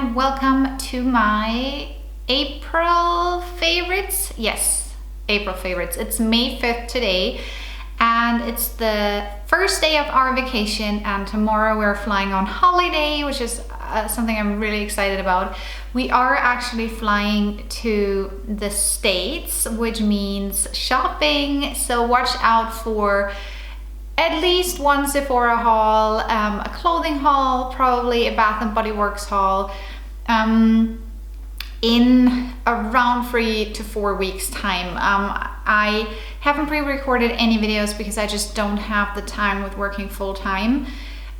and welcome to my April favorites. Yes, April favorites. It's May 5th today and it's the first day of our vacation, and tomorrow we're flying on holiday, which is something I'm really excited about. We are actually flying to the States, which means shopping, so watch out for at least one Sephora haul, a clothing haul, probably a Bath and Body Works haul, in around 3 to 4 weeks time. I haven't pre-recorded any videos because I just don't have the time with working full time.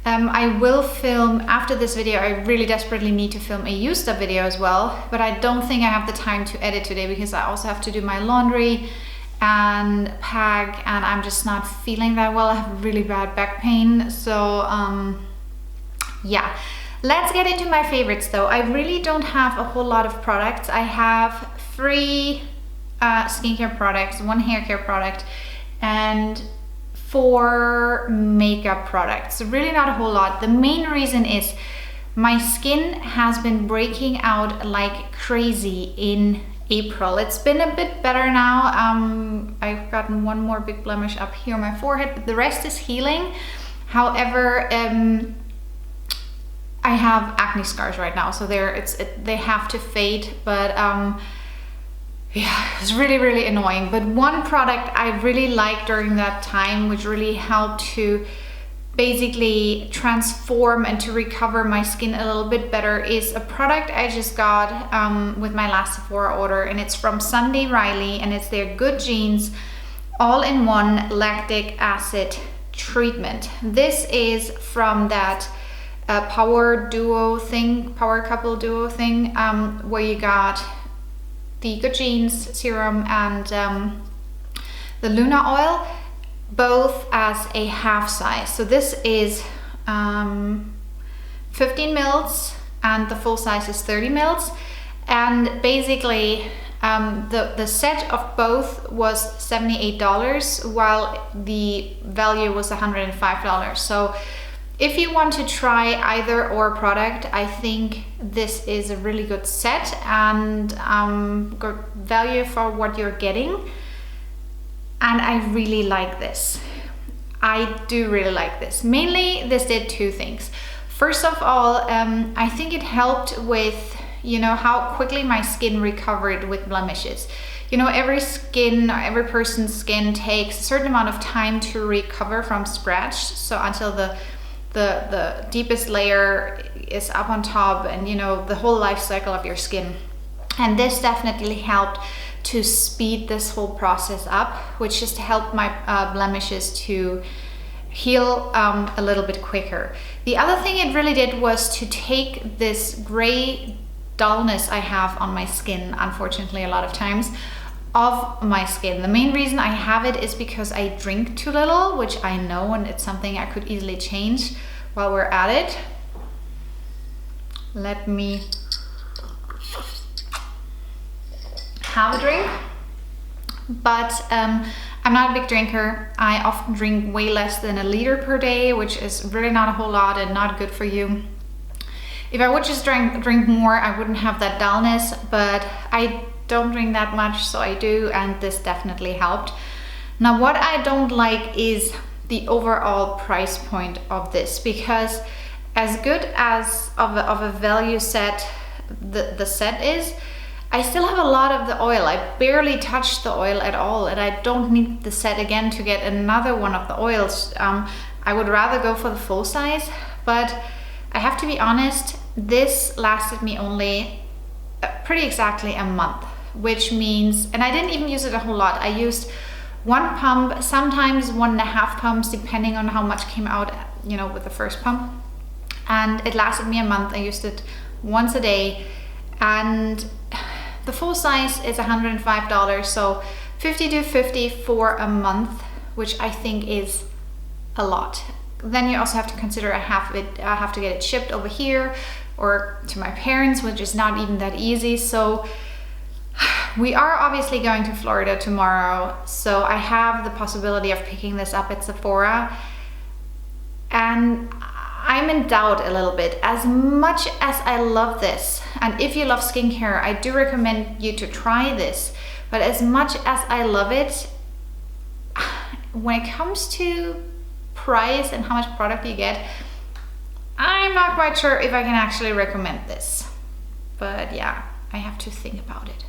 I will film after this video. I really desperately need to film a used up video as well, but I don't think I have the time to edit today because I also have to do my laundry and pack, and I'm just not feeling that well. I have really bad back pain, so yeah. Let's get into my favorites though. I really don't have a whole lot of products. I have 3 skincare products, 1 hair care product, and 4 makeup products. Really not a whole lot. The main reason is my skin has been breaking out like crazy in April. It's been a bit better now. I've gotten 1 more big blemish up here on my forehead, but the rest is healing. However, I have acne scars right now, so they have to fade, but yeah, it's really annoying. But one product I really liked during that time, which really helped to basically transform and to recover my skin a little bit better, is a product I just got with my last Sephora order, and it's from Sunday Riley, and it's their Good Genes all-in-one lactic acid treatment. This is from that power couple duo thing, where you got the Good Genes serum and the Luna oil, both as a half size. So this is 15 mils and the full size is 30 mils. And basically the set of both was $78 while the value was $105. So if you want to try either or product, I think this is a really good set and good value for what you're getting. And I really like this. I do really like this. Mainly, this did 2 things. First of all, I think it helped with, how quickly my skin recovered with blemishes. Every person's skin takes a certain amount of time to recover from scratch. So until the deepest layer is up on top, and the whole life cycle of your skin. And this definitely helped to speed this whole process up, which just helped my blemishes to heal a little bit quicker. The other thing it really did was to take this gray dullness I have on my skin, unfortunately a lot of times, of my skin. The main reason I have it is because I drink too little, which I know, and it's something I could easily change while we're at it. Let me have a drink. But I'm not a big drinker. I often drink way less than a liter per day, which is really not a whole lot and not good for you. If I would just drink more, I wouldn't have that dullness, but I don't drink that much, so I do, and this definitely helped. Now, what I don't like is the overall price point of this, because as good as of a value set the set is, I still have a lot of the oil. I barely touched the oil at all, and I don't need the set again to get another one of the oils. I would rather go for the full size, but I have to be honest, this lasted me only pretty exactly a month, which means, and I didn't even use it a whole lot. I used 1 pump, sometimes 1.5 pumps, depending on how much came out, with the first pump. And it lasted me a month. I used it once a day, and the full size is $105, so $50 to $50 for a month, which I think is a lot. Then you also have to consider I have to get it shipped over here or to my parents, which is not even that easy. So we are obviously going to Florida tomorrow, so I have the possibility of picking this up at Sephora, and I'm in doubt a little bit. As much as I love this, and if you love skincare, I do recommend you to try this, but as much as I love it, when it comes to price and how much product you get, I'm not quite sure if I can actually recommend this. But yeah, I have to think about it.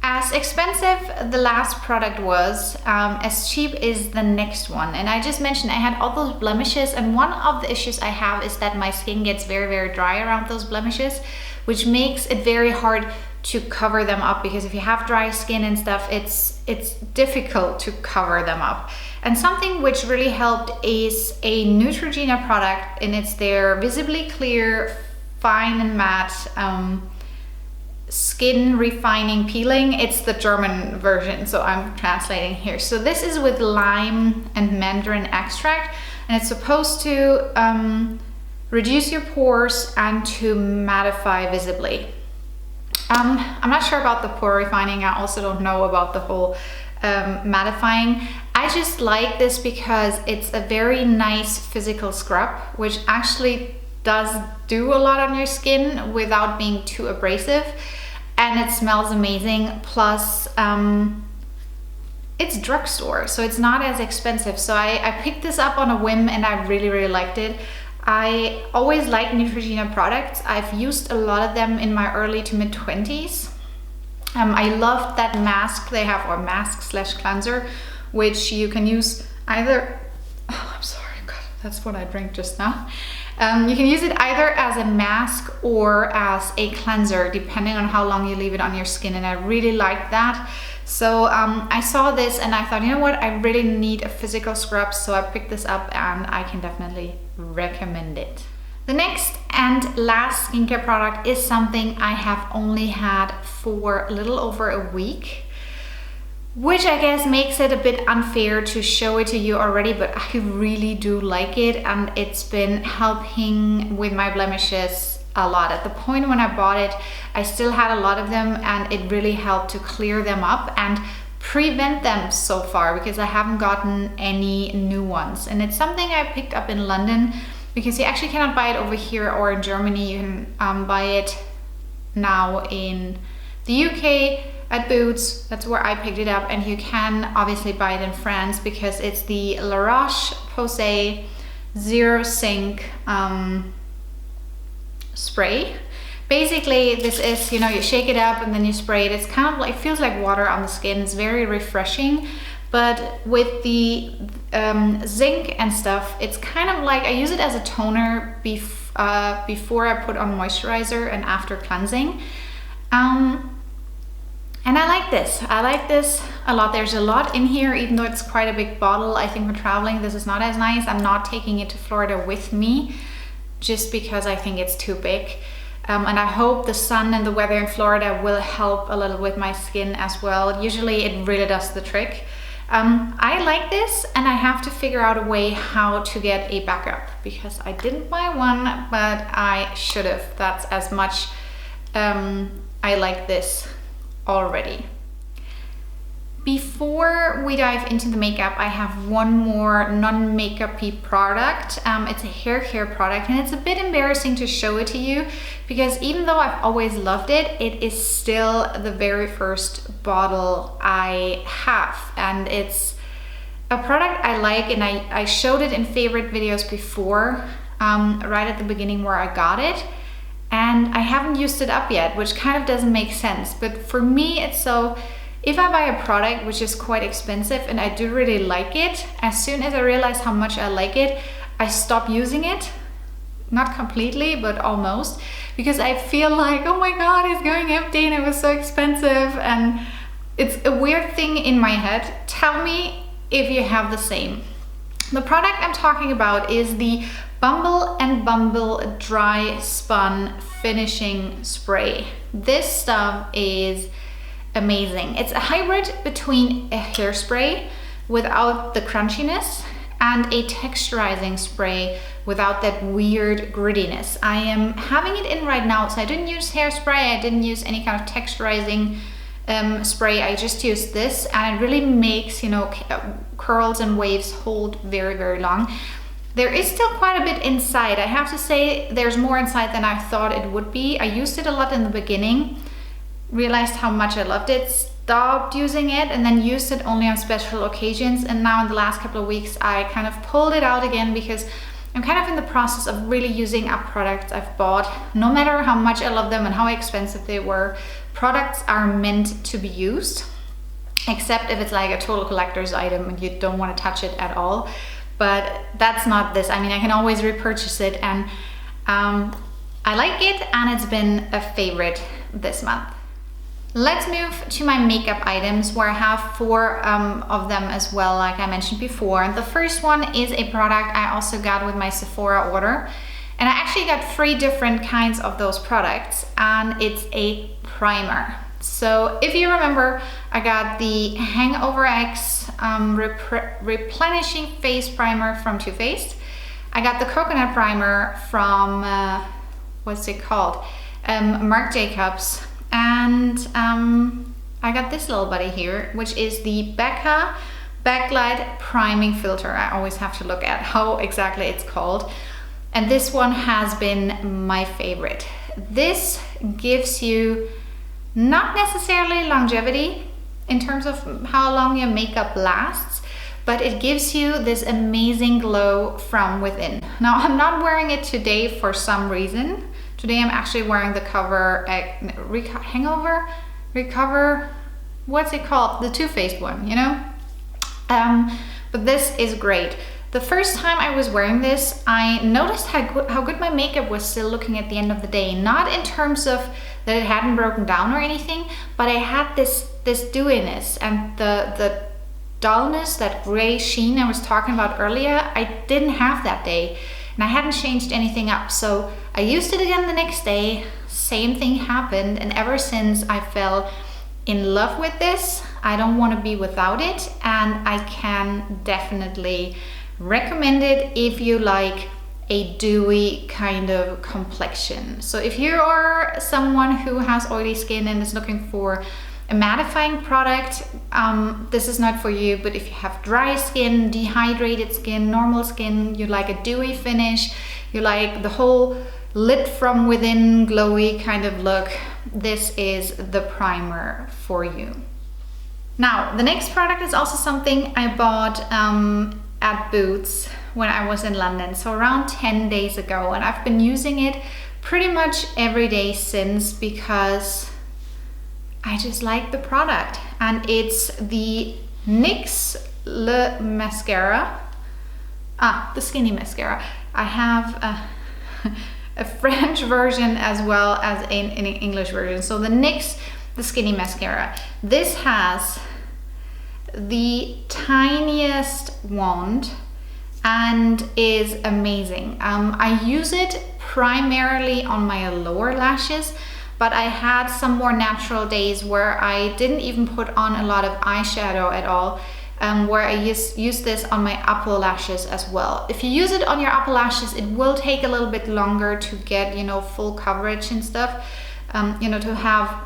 As expensive the last product was, as cheap is the next one. And I just mentioned I had all those blemishes, and one of the issues I have is that my skin gets very, very dry around those blemishes, which makes it very hard to cover them up, because if you have dry skin and stuff, it's difficult to cover them up. And something which really helped is a Neutrogena product, and it's their Visibly Clear Fine and Matte Skin Refining Peeling. It's the German version, so I'm translating here. So this is with lime and mandarin extract, and it's supposed to reduce your pores and to mattify visibly. I'm not sure about the pore refining. I also don't know about the whole mattifying. I just like this because it's a very nice physical scrub, which actually does do a lot on your skin without being too abrasive, and it smells amazing. Plus it's drugstore, so it's not as expensive. So I picked this up on a whim, and I really, really liked it. I always like Neutrogena products. I've used a lot of them in my early to mid 20s. I loved that mask they have, or mask/cleanser, which you can use either, oh, I'm sorry, God, that's what I drank just now. You can use it either as a mask or as a cleanser, depending on how long you leave it on your skin, and I really like that. So I saw this and I thought, you know what, I really need a physical scrub, so I picked this up and I can definitely recommend it. The next and last skincare product is something I have only had for a little over a week, which I guess makes it a bit unfair to show it to you already, but I really do like it, and it's been helping with my blemishes a lot. At the point when I bought it, I still had a lot of them, and it really helped to clear them up and prevent them so far, because I haven't gotten any new ones. And it's something I picked up in London, because you actually cannot buy it over here or in Germany. You can buy it now in the UK at Boots. That's where I picked it up, and you can obviously buy it in France, because it's the Roche-Posay Serozinc spray. Basically, this is, you know, you shake it up and then you spray it. It's kind of like, it feels like water on the skin. It's very refreshing, but with the zinc and stuff, it's kind of like, I use it as a toner before I put on moisturizer and after cleansing. And I like this. I like this a lot. There's a lot in here, even though it's quite a big bottle. I think for traveling, this is not as nice. I'm not taking it to Florida with me, just because I think it's too big. And I hope the sun and the weather in Florida will help a little with my skin as well. Usually it really does the trick. I like this, and I have to figure out a way how to get a backup, because I didn't buy one, but I should have. That's as much I like this already. Before we dive into the makeup, I have one more non-makeup-y product. It's a hair care product, and it's a bit embarrassing to show it to you, because even though I've always loved it, it is still the very first bottle I have, and it's a product I like, and I showed it in favorite videos before, right at the beginning where I got it, and I haven't used it up yet, which kind of doesn't make sense. But for me, it's so, if I buy a product which is quite expensive and I do really like it, as soon as I realize how much I like it, I stop using it. Not completely, but almost, because I feel like, oh my God, it's going empty and it was so expensive. And it's a weird thing in my head. Tell me if you have the same. The product I'm talking about is the Bumble and Bumble Dry Spun Finishing Spray. This stuff is amazing. It's a hybrid between a hairspray without the crunchiness and a texturizing spray without that weird grittiness. I am having it in right now, so I didn't use hairspray, I didn't use any kind of texturizing spray. I just used this, and it really makes, you know, curls and waves hold very, very long. There is still quite a bit inside. I have to say there's more inside than I thought it would be. I used it a lot in the beginning, realized how much I loved it, stopped using it, and then used it only on special occasions. And now in the last couple of weeks, I kind of pulled it out again because I'm kind of in the process of really using up products I've bought. No matter how much I love them and how expensive they were, products are meant to be used, except if it's like a total collector's item and you don't want to touch it at all. But that's not this. I mean, I can always repurchase it, and I like it, and it's been a favorite this month. Let's move to my makeup items, where I have 4 of them as well, like I mentioned before. The first one is a product I also got with my Sephora order, and I actually got 3 different kinds of those products, and it's a primer. So if you remember, I got the Hangover X Replenishing Face Primer from Too Faced. I got the Coconut Primer from, what's it called? Marc Jacobs. And I got this little buddy here, which is the Becca Backlight Priming Filter. I always have to look at how exactly it's called. And this one has been my favorite. This gives you not necessarily longevity in terms of how long your makeup lasts, but it gives you this amazing glow from within. Now, I'm not wearing it today for some reason. Today I'm actually wearing the Recover, what's it called? The Too Faced one, you know? But this is great. The first time I was wearing this, I noticed how good my makeup was still looking at the end of the day. Not in terms of that it hadn't broken down or anything, but I had this dewiness and the dullness, that gray sheen I was talking about earlier. I didn't have that day, and I hadn't changed anything up. So I used it again the next day, same thing happened, and ever since I fell in love with this. I don't want to be without it, and I can definitely recommend it if you like a dewy kind of complexion. So if you are someone who has oily skin and is looking for a mattifying product, this is not for you. But if you have dry skin, dehydrated skin, normal skin, you like a dewy finish, you like the whole lit from within glowy kind of look, this is the primer for you. Now, the next product is also something I bought at Boots when I was in London, so around 10 days ago, and I've been using it pretty much every day since because I just like the product. And it's the NYX Le Mascara, the Skinny Mascara. I have a French version as well as an English version. So the NYX, the Skinny Mascara. This has the tiniest wand and is amazing. I use it primarily on my lower lashes, but I had some more natural days where I didn't even put on a lot of eyeshadow at all, where I use this on my upper lashes as well. If you use it on your upper lashes, it will take a little bit longer to get, you know, full coverage and stuff, you know, to have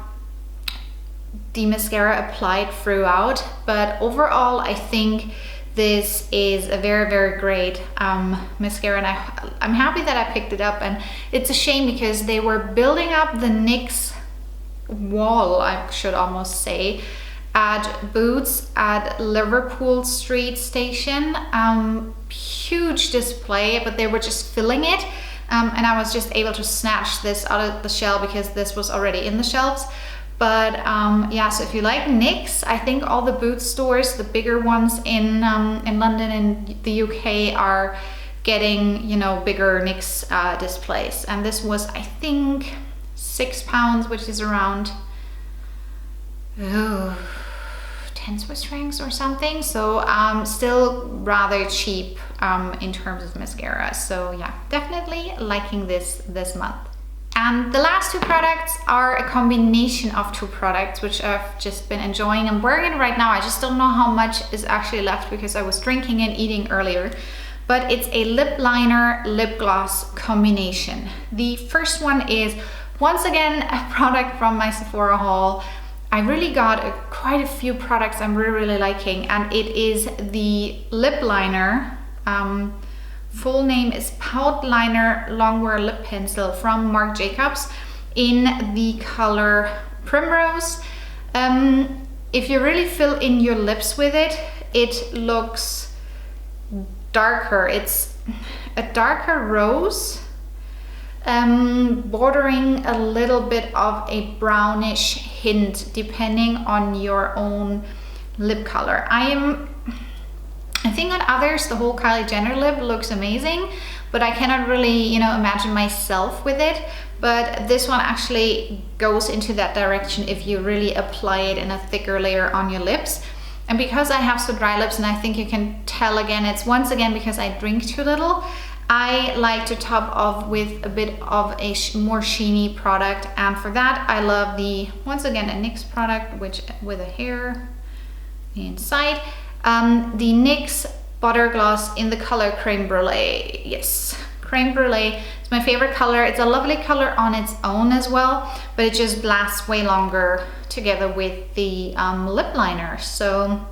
the mascara applied throughout. But overall, I think this is a very, very great mascara, and I'm happy that I picked it up. And it's a shame because they were building up the NYX wall, I should almost say, at Boots at Liverpool Street Station. Huge display, but they were just filling it, and I was just able to snatch this out of the shelf because this was already in the shelves. But yeah, so if you like NYX, I think all the Boots stores, the bigger ones in London and the UK, are getting, you know, bigger NYX displays. And this was, I think, £6, which is around 10 Swiss francs or something. So still rather cheap in terms of mascara. So yeah, definitely liking this month. And the last 2 products are a combination of 2 products, which I've just been enjoying. I'm wearing it right now. I just don't know how much is actually left because I was drinking and eating earlier. But it's a lip liner, lip gloss combination. The first one is, once again, a product from my Sephora haul. I really got quite a few products I'm really liking, and it is the lip liner full name is Poutliner Longwear Lip Pencil from Marc Jacobs in the color Primrose. If you really fill in your lips with it, it looks darker. It's a darker rose, bordering a little bit of a brownish hint depending on your own lip color. I think on others the whole Kylie Jenner lip looks amazing, but I cannot really, you know, imagine myself with it. But this one actually goes into that direction if you really apply it in a thicker layer on your lips. And because I have so dry lips, and I think you can tell again, it's once again because I drink too little, I like to top off with a bit of a more sheeny product. And for that, I love the, once again, a NYX product, which with a hair inside. The NYX Butter Gloss in the color Creme Brulee. Yes, Creme Brulee. It's my favorite color. It's a lovely color on its own as well, but it just lasts way longer together with the lip liner. So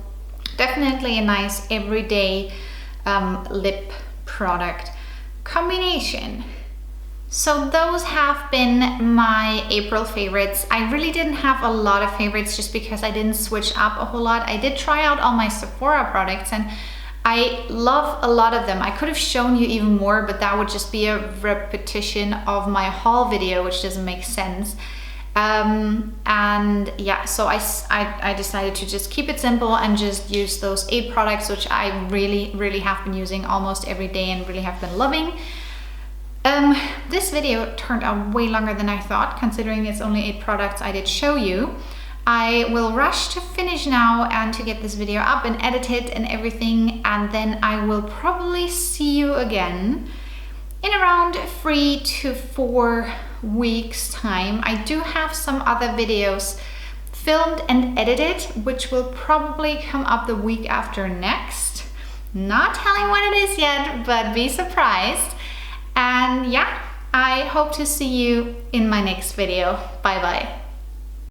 definitely a nice everyday lip product combination. So those have been my April favorites. I really didn't have a lot of favorites just because I didn't switch up a whole lot. I did try out all my Sephora products and I love a lot of them. I could have shown you even more, but that would just be a repetition of my haul video, which doesn't make sense. And yeah, so I decided to just keep it simple and just use those 8 products, which I really have been using almost every day and really have been loving. This video turned out way longer than I thought, considering it's only 8 products I did show you. I will rush to finish now and to get this video up and edit it and everything, and then I will probably see you again in around 3 to 4 weeks time. I do have some other videos filmed and edited, which will probably come up the week after next. Not telling what it is yet, but be surprised. And yeah, I hope to see you in my next video. Bye bye.